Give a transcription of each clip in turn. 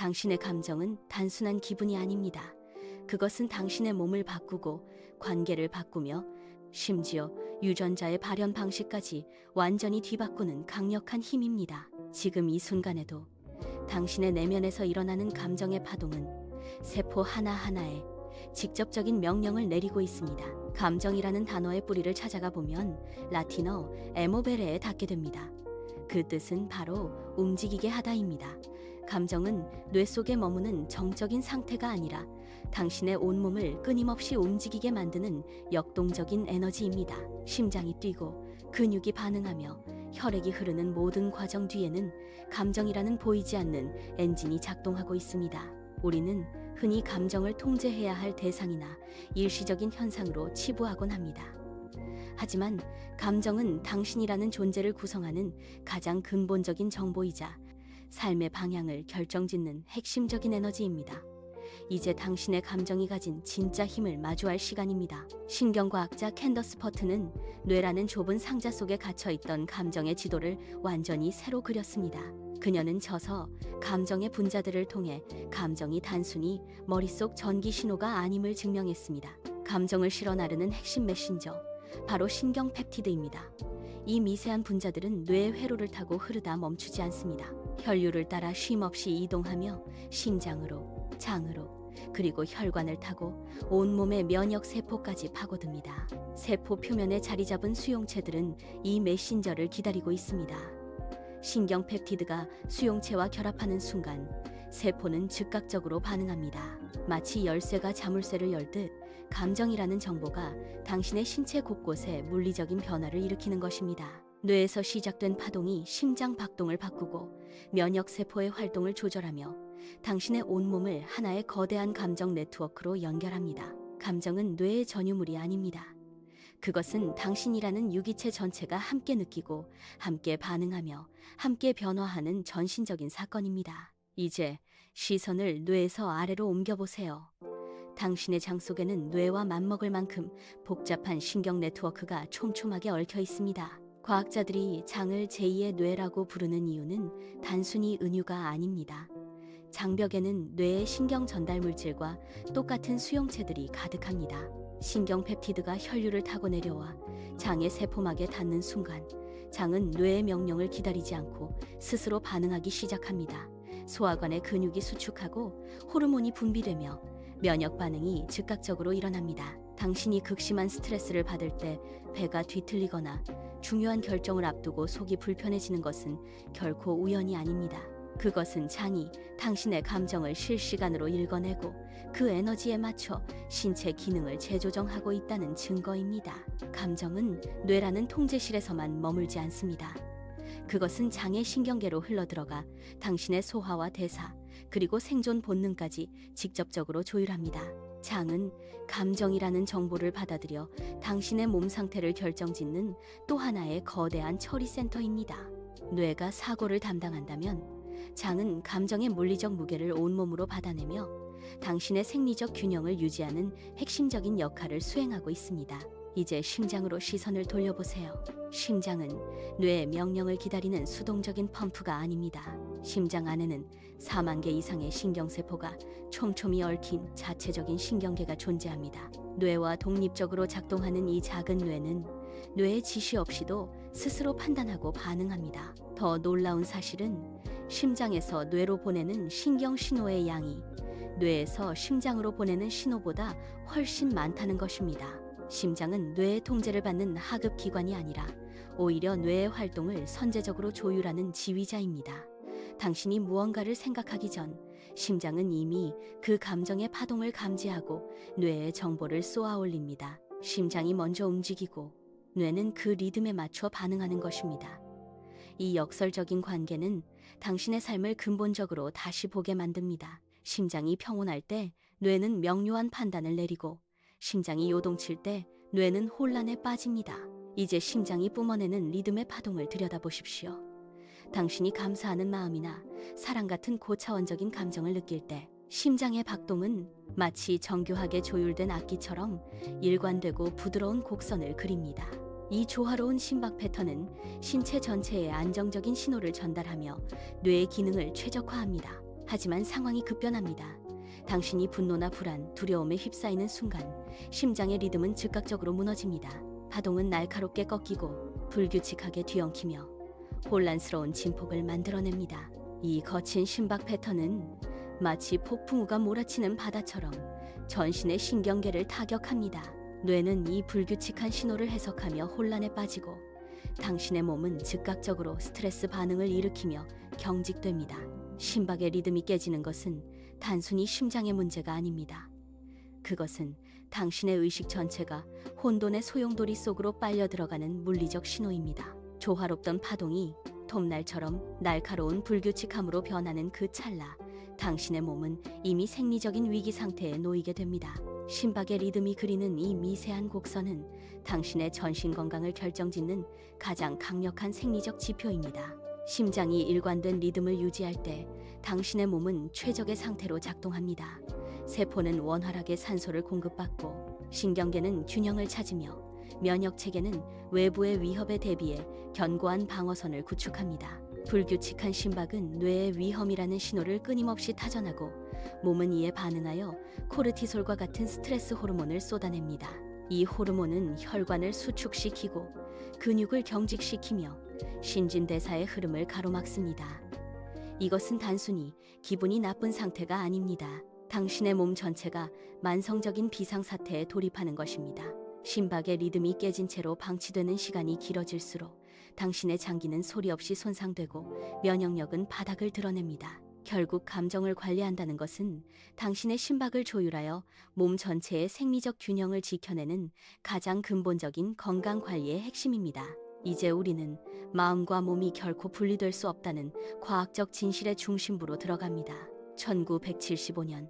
당신의 감정은 단순한 기분이 아닙니다. 그것은 당신의 몸을 바꾸고 관계를 바꾸며 심지어 유전자의 발현 방식까지 완전히 뒤바꾸는 강력한 힘입니다. 지금 이 순간에도 당신의 내면에서 일어나는 감정의 파동은 세포 하나하나에 직접적인 명령을 내리고 있습니다. 감정이라는 단어의 뿌리를 찾아가 보면 라틴어 에모베레에 닿게 됩니다. 그 뜻은 바로 움직이게 하다입니다. 감정은 뇌 속에 머무는 정적인 상태가 아니라 당신의 온몸을 끊임없이 움직이게 만드는 역동적인 에너지입니다. 심장이 뛰고 근육이 반응하며 혈액이 흐르는 모든 과정 뒤에는 감정이라는 보이지 않는 엔진이 작동하고 있습니다. 우리는 흔히 감정을 통제해야 할 대상이나 일시적인 현상으로 치부하곤 합니다. 하지만 감정은 당신이라는 존재를 구성하는 가장 근본적인 정보이자 삶의 방향을 결정짓는 핵심적인 에너지입니다. 이제 당신의 감정이 가진 진짜 힘을 마주할 시간입니다. 신경과학자 캔더스 퍼트는 뇌라는 좁은 상자 속에 갇혀있던 감정의 지도를 완전히 새로 그렸습니다. 그녀는 저서 감정의 분자들을 통해 감정이 단순히 머릿속 전기 신호가 아님을 증명했습니다. 감정을 실어 나르는 핵심 메신저, 바로 신경 펩티드입니다. 이 미세한 분자들은 뇌의 회로를 타고 흐르다 멈추지 않습니다. 혈류를 따라 쉼없이 이동하며 심장으로, 장으로, 그리고 혈관을 타고 온몸의 면역 세포까지 파고듭니다. 세포 표면에 자리 잡은 수용체들은 이 메신저를 기다리고 있습니다. 신경 펩티드가 수용체와 결합하는 순간 세포는 즉각적으로 반응합니다. 마치 열쇠가 자물쇠를 열듯 감정이라는 정보가 당신의 신체 곳곳에 물리적인 변화를 일으키는 것입니다. 뇌에서 시작된 파동이 심장 박동을 바꾸고 면역 세포의 활동을 조절하며 당신의 온몸을 하나의 거대한 감정 네트워크로 연결합니다. 감정은 뇌의 전유물이 아닙니다. 그것은 당신이라는 유기체 전체가 함께 느끼고 함께 반응하며 함께 변화하는 전신적인 사건입니다. 이제 시선을 뇌에서 아래로 옮겨보세요. 당신의 장 속에는 뇌와 맞먹을 만큼 복잡한 신경 네트워크가 촘촘하게 얽혀 있습니다. 과학자들이 장을 제2의 뇌라고 부르는 이유는 단순히 은유가 아닙니다. 장벽에는 뇌의 신경 전달 물질과 똑같은 수용체들이 가득합니다. 신경 펩티드가 혈류를 타고 내려와 장의 세포막에 닿는 순간 장은 뇌의 명령을 기다리지 않고 스스로 반응하기 시작합니다. 소화관의 근육이 수축하고 호르몬이 분비되며 면역 반응이 즉각적으로 일어납니다. 당신이 극심한 스트레스를 받을 때 배가 뒤틀리거나 중요한 결정을 앞두고 속이 불편해지는 것은 결코 우연이 아닙니다. 그것은 장이 당신의 감정을 실시간으로 읽어내고 그 에너지에 맞춰 신체 기능을 재조정하고 있다는 증거입니다. 감정은 뇌라는 통제실에서만 머물지 않습니다. 그것은 장의 신경계로 흘러들어가 당신의 소화와 대사, 그리고 생존 본능까지 직접적으로 조율합니다. 장은 감정이라는 정보를 받아들여 당신의 몸 상태를 결정짓는 또 하나의 거대한 처리센터입니다. 뇌가 사고를 담당한다면 장은 감정의 물리적 무게를 온몸으로 받아내며 당신의 생리적 균형을 유지하는 핵심적인 역할을 수행하고 있습니다. 이제 심장으로 시선을 돌려보세요. 심장은 뇌의 명령을 기다리는 수동적인 펌프가 아닙니다. 심장 안에는 4만 개 이상의 신경세포가 촘촘히 얽힌 자체적인 신경계가 존재합니다. 뇌와 독립적으로 작동하는 이 작은 뇌는 뇌의 지시 없이도 스스로 판단하고 반응합니다. 더 놀라운 사실은 심장에서 뇌로 보내는 신경 신호의 양이 뇌에서 심장으로 보내는 신호보다 훨씬 많다는 것입니다. 심장은 뇌의 통제를 받는 하급 기관이 아니라 오히려 뇌의 활동을 선제적으로 조율하는 지휘자입니다. 당신이 무언가를 생각하기 전 심장은 이미 그 감정의 파동을 감지하고 뇌에 정보를 쏘아 올립니다. 심장이 먼저 움직이고 뇌는 그 리듬에 맞춰 반응하는 것입니다. 이 역설적인 관계는 당신의 삶을 근본적으로 다시 보게 만듭니다. 심장이 평온할 때 뇌는 명료한 판단을 내리고 심장이 요동칠 때 뇌는 혼란에 빠집니다. 이제 심장이 뿜어내는 리듬의 파동을 들여다보십시오. 당신이 감사하는 마음이나 사랑 같은 고차원적인 감정을 느낄 때 심장의 박동은 마치 정교하게 조율된 악기처럼 일관되고 부드러운 곡선을 그립니다. 이 조화로운 심박 패턴은 신체 전체에 안정적인 신호를 전달하며 뇌의 기능을 최적화합니다. 하지만 상황이 급변합니다. 당신이 분노나 불안, 두려움에 휩싸이는 순간 심장의 리듬은 즉각적으로 무너집니다. 파동은 날카롭게 꺾이고 불규칙하게 뒤엉키며 혼란스러운 진폭을 만들어냅니다. 이 거친 심박 패턴은 마치 폭풍우가 몰아치는 바다처럼 전신의 신경계를 타격합니다. 뇌는 이 불규칙한 신호를 해석하며 혼란에 빠지고 당신의 몸은 즉각적으로 스트레스 반응을 일으키며 경직됩니다. 심박의 리듬이 깨지는 것은 단순히 심장의 문제가 아닙니다. 그것은 당신의 의식 전체가 혼돈의 소용돌이 속으로 빨려 들어가는 물리적 신호입니다. 조화롭던 파동이 톱날처럼 날카로운 불규칙함으로 변하는 그 찰나, 당신의 몸은 이미 생리적인 위기 상태에 놓이게 됩니다. 심박의 리듬이 그리는 이 미세한 곡선은 당신의 전신 건강을 결정짓는 가장 강력한 생리적 지표입니다. 심장이 일관된 리듬을 유지할 때 당신의 몸은 최적의 상태로 작동합니다. 세포는 원활하게 산소를 공급받고 신경계는 균형을 찾으며 면역체계는 외부의 위협에 대비해 견고한 방어선을 구축합니다. 불규칙한 심박은 뇌의 위험이라는 신호를 끊임없이 타전하고 몸은 이에 반응하여 코르티솔과 같은 스트레스 호르몬을 쏟아냅니다. 이 호르몬은 혈관을 수축시키고 근육을 경직시키며 신진대사의 흐름을 가로막습니다. 이것은 단순히 기분이 나쁜 상태가 아닙니다. 당신의 몸 전체가 만성적인 비상사태에 돌입하는 것입니다. 심박의 리듬이 깨진 채로 방치되는 시간이 길어질수록 당신의 장기는 소리 없이 손상되고 면역력은 바닥을 드러냅니다. 결국 감정을 관리한다는 것은 당신의 심박을 조율하여 몸 전체의 생리적 균형을 지켜내는 가장 근본적인 건강 관리의 핵심입니다. 이제 우리는 마음과 몸이 결코 분리될 수 없다는 과학적 진실의 중심부로 들어갑니다. 1975년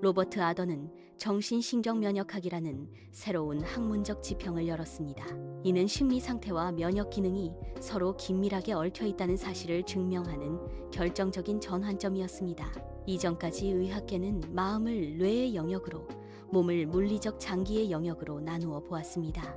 로버트 아더는 정신신경면역학이라는 새로운 학문적 지평을 열었습니다. 이는 심리 상태와 면역 기능이 서로 긴밀하게 얽혀 있다는 사실을 증명하는 결정적인 전환점이었습니다. 이전까지 의학계는 마음을 뇌의 영역으로, 몸을 물리적 장기의 영역으로 나누어 보았습니다.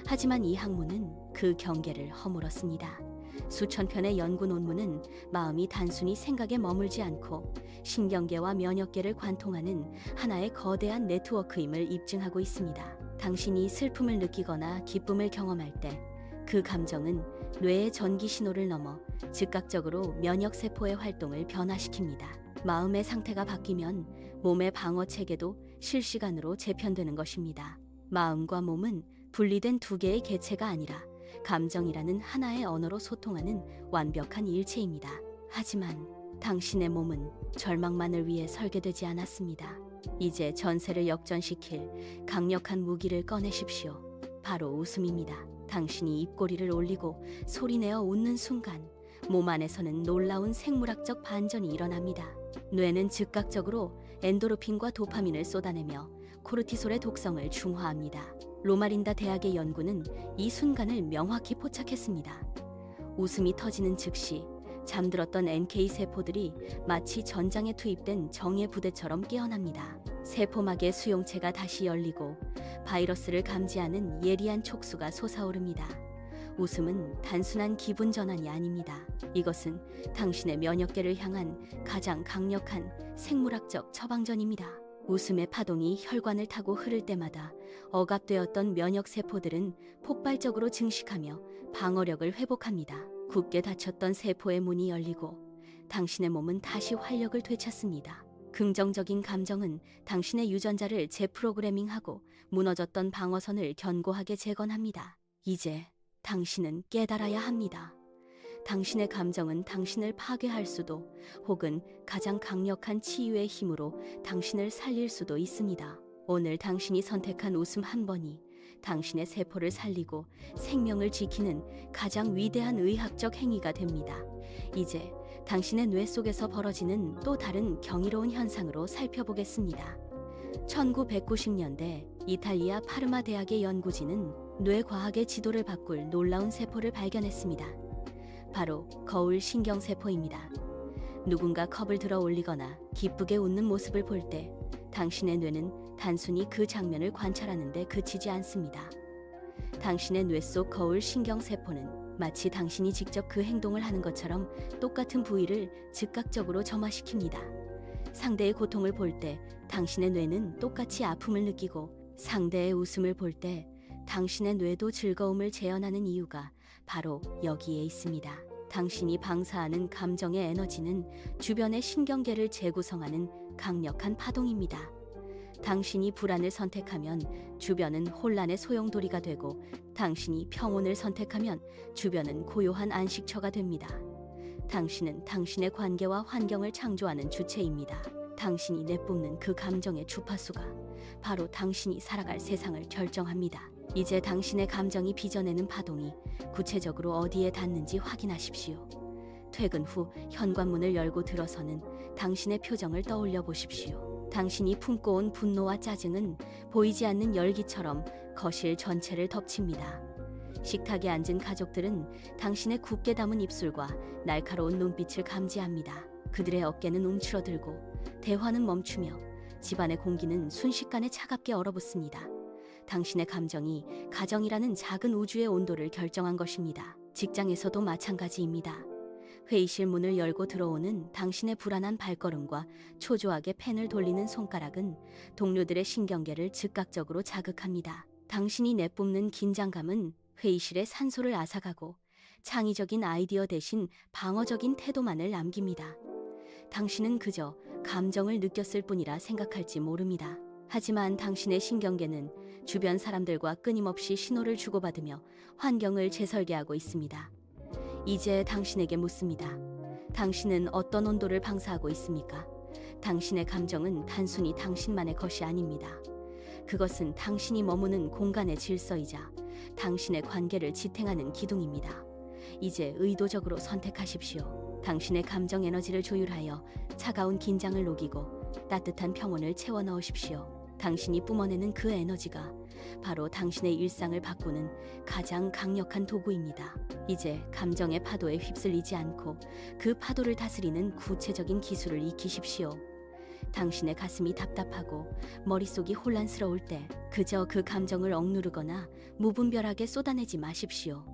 하지만 이 학문은 그 경계를 허물었습니다. 수천 편의 연구 논문은 마음이 단순히 생각에 머물지 않고 신경계와 면역계를 관통하는 하나의 거대한 네트워크임을 입증하고 있습니다. 당신이 슬픔을 느끼거나 기쁨을 경험할 때 그 감정은 뇌의 전기 신호를 넘어 즉각적으로 면역세포의 활동을 변화시킵니다. 마음의 상태가 바뀌면 몸의 방어 체계도 실시간으로 재편되는 것입니다. 마음과 몸은 분리된 두 개의 개체가 아니라 감정이라는 하나의 언어로 소통하는 완벽한 일체입니다. 하지만 당신의 몸은 절망만을 위해 설계되지 않았습니다. 이제 전세를 역전시킬 강력한 무기를 꺼내십시오. 바로 웃음입니다. 당신이 입꼬리를 올리고 소리내어 웃는 순간 몸 안에서는 놀라운 생물학적 반전이 일어납니다. 뇌는 즉각적으로 엔도르핀과 도파민을 쏟아내며 코르티솔의 독성을 중화합니다. 로마린다 대학의 연구는 이 순간을 명확히 포착했습니다. 웃음이 터지는 즉시 잠들었던 NK 세포들이 마치 전장에 투입된 정예 부대처럼 깨어납니다. 세포막의 수용체가 다시 열리고 바이러스를 감지하는 예리한 촉수가 솟아오릅니다. 웃음은 단순한 기분 전환이 아닙니다. 이것은 당신의 면역계를 향한 가장 강력한 생물학적 처방전입니다. 웃음의 파동이 혈관을 타고 흐를 때마다 억압되었던 면역세포들은 폭발적으로 증식하며 방어력을 회복합니다. 굳게 닫혔던 세포의 문이 열리고 당신의 몸은 다시 활력을 되찾습니다. 긍정적인 감정은 당신의 유전자를 재프로그래밍하고 무너졌던 방어선을 견고하게 재건합니다. 이제 당신은 깨달아야 합니다. 당신의 감정은 당신을 파괴할 수도 혹은 가장 강력한 치유의 힘으로 당신을 살릴 수도 있습니다. 오늘 당신이 선택한 웃음 한 번이 당신의 세포를 살리고 생명을 지키는 가장 위대한 의학적 행위가 됩니다. 이제 당신의 뇌 속에서 벌어지는 또 다른 경이로운 현상으로 살펴보겠습니다. 1990년대 이탈리아 파르마 대학의 연구진은 뇌과학의 지도를 바꿀 놀라운 세포를 발견했습니다. 바로 거울 신경세포입니다. 누군가 컵을 들어 올리거나 기쁘게 웃는 모습을 볼 때 당신의 뇌는 단순히 그 장면을 관찰하는 데 그치지 않습니다. 당신의 뇌 속 거울 신경세포는 마치 당신이 직접 그 행동을 하는 것처럼 똑같은 부위를 즉각적으로 점화시킵니다. 상대의 고통을 볼 때 당신의 뇌는 똑같이 아픔을 느끼고, 상대의 웃음을 볼 때 당신의 뇌도 즐거움을 재현하는 이유가 바로 여기에 있습니다. 당신이 방사하는 감정의 에너지는 주변의 신경계를 재구성하는 강력한 파동입니다. 당신이 불안을 선택하면 주변은 혼란의 소용돌이가 되고, 당신이 평온을 선택하면 주변은 고요한 안식처가 됩니다. 당신은 당신의 관계와 환경을 창조하는 주체입니다. 당신이 내뿜는 그 감정의 주파수가 바로 당신이 살아갈 세상을 결정합니다. 이제 당신의 감정이 빚어내는 파동이 구체적으로 어디에 닿는지 확인하십시오. 퇴근 후 현관문을 열고 들어서는 당신의 표정을 떠올려 보십시오. 당신이 품고 온 분노와 짜증은 보이지 않는 열기처럼 거실 전체를 덮칩니다. 식탁에 앉은 가족들은 당신의 굳게 담은 입술과 날카로운 눈빛을 감지합니다. 그들의 어깨는 움츠러들고 대화는 멈추며 집안의 공기는 순식간에 차갑게 얼어붙습니다. 당신의 감정이 가정이라는 작은 우주의 온도를 결정한 것입니다. 직장에서도 마찬가지입니다. 회의실 문을 열고 들어오는 당신의 불안한 발걸음과 초조하게 펜을 돌리는 손가락은 동료들의 신경계를 즉각적으로 자극합니다. 당신이 내뿜는 긴장감은 회의실의 산소를 앗아가고 창의적인 아이디어 대신 방어적인 태도만을 남깁니다. 당신은 그저 감정을 느꼈을 뿐이라 생각할지 모릅니다. 하지만 당신의 신경계는 주변 사람들과 끊임없이 신호를 주고받으며 환경을 재설계하고 있습니다. 이제 당신에게 묻습니다. 당신은 어떤 온도를 방사하고 있습니까? 당신의 감정은 단순히 당신만의 것이 아닙니다. 그것은 당신이 머무는 공간의 질서이자 당신의 관계를 지탱하는 기둥입니다. 이제 의도적으로 선택하십시오. 당신의 감정 에너지를 조율하여 차가운 긴장을 녹이고 따뜻한 평온을 채워 넣으십시오. 당신이 뿜어내는 그 에너지가 바로 당신의 일상을 바꾸는 가장 강력한 도구입니다. 이제 감정의 파도에 휩쓸리지 않고 그 파도를 다스리는 구체적인 기술을 익히십시오. 당신의 가슴이 답답하고 머릿속이 혼란스러울 때 그저 그 감정을 억누르거나 무분별하게 쏟아내지 마십시오.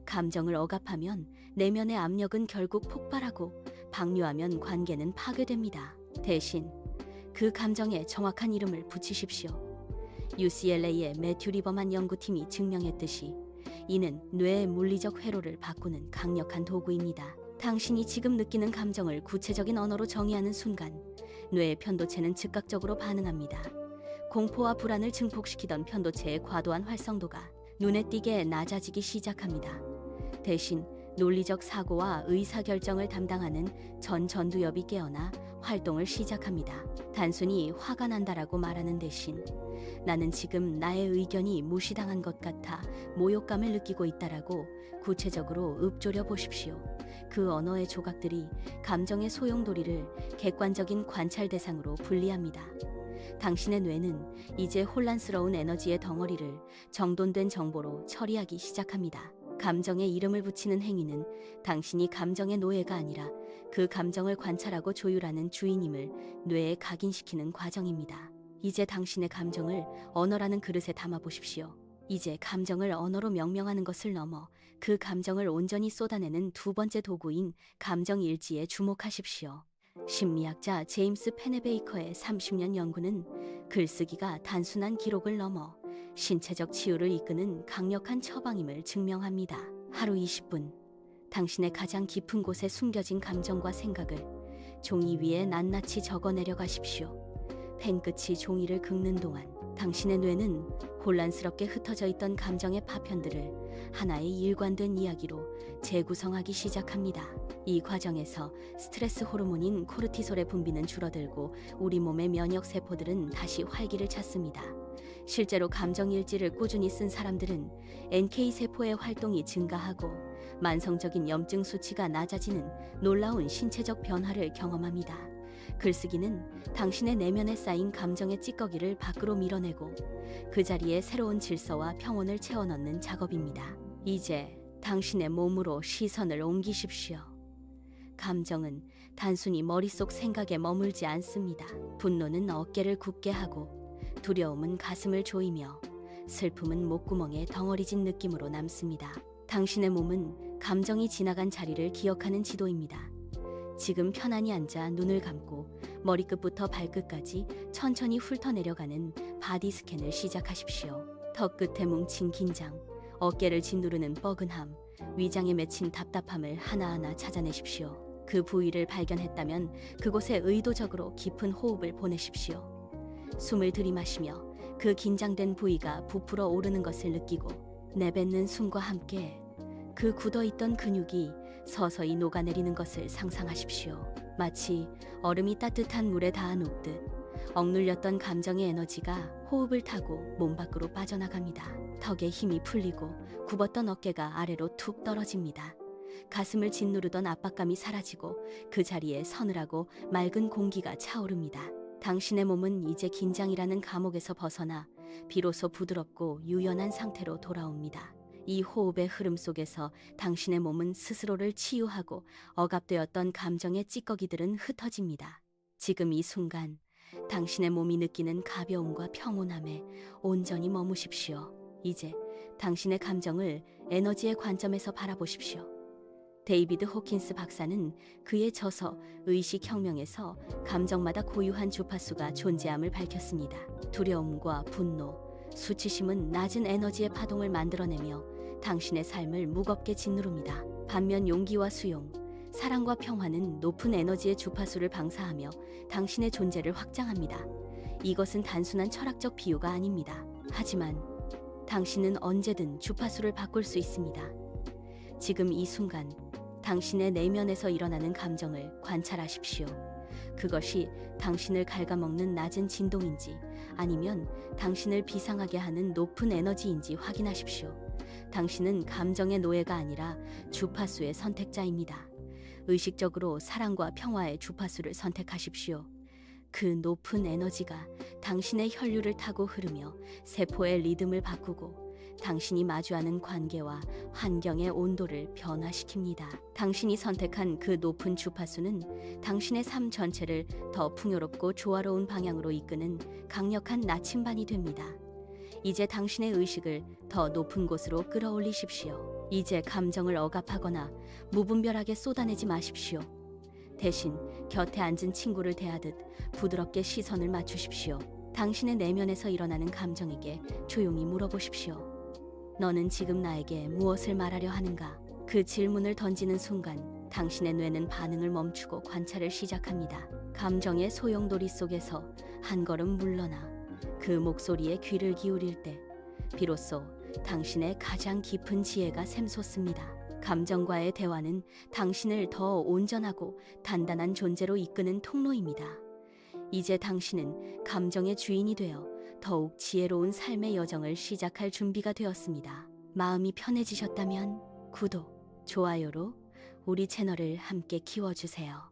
감정을 억압하면 내면의 압력은 결국 폭발하고, 방류하면 관계는 파괴됩니다. 대신 그 감정에 정확한 이름을 붙이십시오. UCLA의 매튜 리버만 연구팀이 증명했듯이 이는 뇌의 물리적 회로를 바꾸는 강력한 도구입니다. 당신이 지금 느끼는 감정을 구체적인 언어로 정의하는 순간 뇌의 편도체는 즉각적으로 반응합니다. 공포와 불안을 증폭시키던 편도체의 과도한 활성도가 눈에 띄게 낮아지기 시작합니다. 대신 논리적 사고와 의사결정을 담당하는 전두엽이 깨어나 활동을 시작합니다. 단순히 화가 난다라고 말하는 대신 나는 지금 나의 의견이 무시당한 것 같아 모욕감을 느끼고 있다라고 구체적으로 읊조려 보십시오. 그 언어의 조각들이 감정의 소용돌이를 객관적인 관찰 대상으로 분리합니다. 당신의 뇌는 이제 혼란스러운 에너지의 덩어리를 정돈된 정보로 처리하기 시작합니다. 감정에 이름을 붙이는 행위는 당신이 감정의 노예가 아니라 그 감정을 관찰하고 조율하는 주인임을 뇌에 각인시키는 과정입니다. 이제 당신의 감정을 언어라는 그릇에 담아 보십시오. 이제 감정을 언어로 명명하는 것을 넘어 그 감정을 온전히 쏟아내는 두 번째 도구인 감정일지에 주목하십시오. 심리학자 제임스 페네베이커의 30년 연구는 글쓰기가 단순한 기록을 넘어 신체적 치유를 이끄는 강력한 처방임을 증명합니다. 하루 20분, 당신의 가장 깊은 곳에 숨겨진 감정과 생각을 종이 위에 낱낱이 적어 내려가십시오. 펜끝이 종이를 긁는 동안 당신의 뇌는 혼란스럽게 흩어져 있던 감정의 파편들을 하나의 일관된 이야기로 재구성하기 시작합니다. 이 과정에서 스트레스 호르몬인 코르티솔의 분비는 줄어들고 우리 몸의 면역 세포들은 다시 활기를 찾습니다. 실제로 감정일지를 꾸준히 쓴 사람들은 NK세포의 활동이 증가하고 만성적인 염증 수치가 낮아지는 놀라운 신체적 변화를 경험합니다. 글쓰기는 당신의 내면에 쌓인 감정의 찌꺼기를 밖으로 밀어내고 그 자리에 새로운 질서와 평온을 채워넣는 작업입니다. 이제 당신의 몸으로 시선을 옮기십시오. 감정은 단순히 머릿속 생각에 머물지 않습니다. 분노는 어깨를 굳게 하고, 두려움은 가슴을 조이며, 슬픔은 목구멍에 덩어리진 느낌으로 남습니다. 당신의 몸은 감정이 지나간 자리를 기억하는 지도입니다. 지금 편안히 앉아 눈을 감고 머리끝부터 발끝까지 천천히 훑어내려가는 바디 스캔을 시작하십시오. 턱 끝에 뭉친 긴장, 어깨를 짓누르는 뻐근함, 위장에 맺힌 답답함을 하나하나 찾아내십시오. 그 부위를 발견했다면 그곳에 의도적으로 깊은 호흡을 보내십시오. 숨을 들이마시며 그 긴장된 부위가 부풀어 오르는 것을 느끼고 내뱉는 숨과 함께 그 굳어있던 근육이 서서히 녹아내리는 것을 상상하십시오. 마치 얼음이 따뜻한 물에 닿아 녹듯 억눌렸던 감정의 에너지가 호흡을 타고 몸 밖으로 빠져나갑니다. 턱에 힘이 풀리고 굽었던 어깨가 아래로 툭 떨어집니다. 가슴을 짓누르던 압박감이 사라지고 그 자리에 서늘하고 맑은 공기가 차오릅니다. 당신의 몸은 이제 긴장이라는 감옥에서 벗어나 비로소 부드럽고 유연한 상태로 돌아옵니다. 이 호흡의 흐름 속에서 당신의 몸은 스스로를 치유하고 억압되었던 감정의 찌꺼기들은 흩어집니다. 지금 이 순간 당신의 몸이 느끼는 가벼움과 평온함에 온전히 머무십시오. 이제 당신의 감정을 에너지의 관점에서 바라보십시오. 데이비드 호킨스 박사는 그의 저서 의식혁명에서 감정마다 고유한 주파수가 존재함을 밝혔습니다. 두려움과 분노, 수치심은 낮은 에너지의 파동을 만들어내며 당신의 삶을 무겁게 짓누릅니다. 반면 용기와 수용, 사랑과 평화는 높은 에너지의 주파수를 방사하며 당신의 존재를 확장합니다. 이것은 단순한 철학적 비유가 아닙니다. 하지만 당신은 언제든 주파수를 바꿀 수 있습니다. 지금 이 순간 당신의 내면에서 일어나는 감정을 관찰하십시오. 그것이 당신을 갉아먹는 낮은 진동인지 아니면 당신을 비상하게 하는 높은 에너지인지 확인하십시오. 당신은 감정의 노예가 아니라 주파수의 선택자입니다. 의식적으로 사랑과 평화의 주파수를 선택하십시오. 그 높은 에너지가 당신의 혈류를 타고 흐르며 세포의 리듬을 바꾸고 당신이 마주하는 관계와 환경의 온도를 변화시킵니다. 당신이 선택한 그 높은 주파수는 당신의 삶 전체를 더 풍요롭고 조화로운 방향으로 이끄는 강력한 나침반이 됩니다. 이제 당신의 의식을 더 높은 곳으로 끌어올리십시오. 이제 감정을 억압하거나 무분별하게 쏟아내지 마십시오. 대신 곁에 앉은 친구를 대하듯 부드럽게 시선을 맞추십시오. 당신의 내면에서 일어나는 감정에게 조용히 물어보십시오. 너는 지금 나에게 무엇을 말하려 하는가? 그 질문을 던지는 순간 당신의 뇌는 반응을 멈추고 관찰을 시작합니다. 감정의 소용돌이 속에서 한 걸음 물러나 그 목소리에 귀를 기울일 때 비로소 당신의 가장 깊은 지혜가 샘솟습니다. 감정과의 대화는 당신을 더 온전하고 단단한 존재로 이끄는 통로입니다. 이제 당신은 감정의 주인이 되어 더욱 지혜로운 삶의 여정을 시작할 준비가 되었습니다. 마음이 편해지셨다면 구독, 좋아요로 우리 채널을 함께 키워주세요.